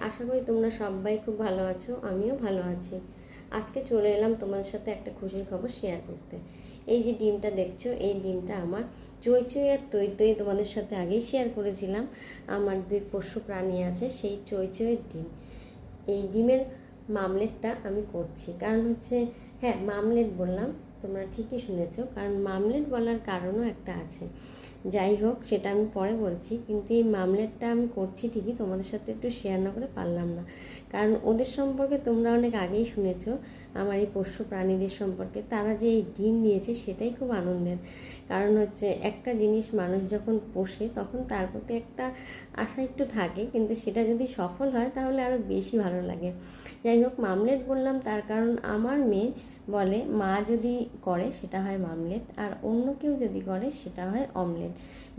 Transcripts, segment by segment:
আশা করি তোমরা সবাই খুব ভালো আছো, আমিও ভালো আছি। আজকে চলে এলাম তোমাদের সাথে একটা খুশির খবর শেয়ার করতে। এই যে ডিমটা দেখছো, এই ডিমটা আমার চই চই আর তৈ তৈ তোমাদের সাথে আগেই শেয়ার করেছিলাম। আমার 2 পোষ্য প্রাণী আছে, সেই চই চইয়ের ডিম। এই ডিমের মামলেটটা আমি করছি, কারণ হচ্ছে, হ্যাঁ মামলেট বললাম, তোমরা ঠিকই শুনেছো, কারণ মামলেট বলার কারণও একটা আছে। যাই হোক, সেটা আমি পরে বলছি, কিন্তু এই মামলেটটা আমি করছি ঠিকই, তোমাদের সাথে একটু শেয়ার না করে পারলাম না। কারণ ওদের সম্পর্কে তোমরা অনেক আগেই শুনেছো, আমার এই পোষ্য প্রাণীদের সম্পর্কে। তারা যে এই ডিম দিয়েছে সেটাই খুব আনন্দের। কারণ হচ্ছে, একটা জিনিস মানুষ যখন পোষে তখন তার প্রতি একটা আশা একটু থাকে, কিন্তু সেটা যদি সফল হয় তাহলে আরও বেশি ভালো লাগে। যাই হোক, মামলেট বললাম তার কারণ আমার মেয়ে বলে মা যদি করে সেটা হয় মামলেট, আর অন্য কেউ যদি করে সেটা হয় অমলেট।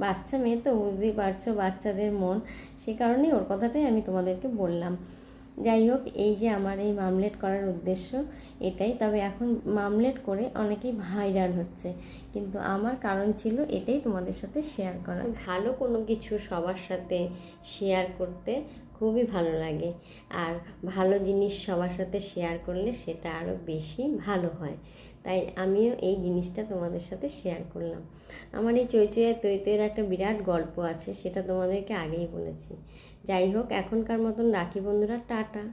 বাচ্চা মেয়ে তো বুঝতেই পারছো, বাচ্চাদের মন, সে কারণেই ওর কথাটাই আমি তোমাদেরকে বললাম। যাই হোক, এই যে আমার এই মামলেট করার উদ্দেশ্য এটাই। তবে এখন মামলেট করে অনেকেই ভাইরাল হচ্ছে, কিন্তু আমার কারণ ছিল এটাই তোমাদের সাথে শেয়ার করা। ভালো কোনো কিছু সবার সাথে শেয়ার করতে খুবই ভালো লাগে, আর ভালো জিনিস সবার সাথে শেয়ার করলে সেটা আরও বেশি ভালো হয়। তাই আমিও এই জিনিসটা তোমাদের সাথে শেয়ার করলাম। আমার এই চই চই আর তৈ তৈয়ের একটা বিরাট গল্প আছে, সেটা তোমাদেরকে আগেই বলেছি। যাই হোক, এখনকার মতন রাখি বন্ধুরা, টাটা।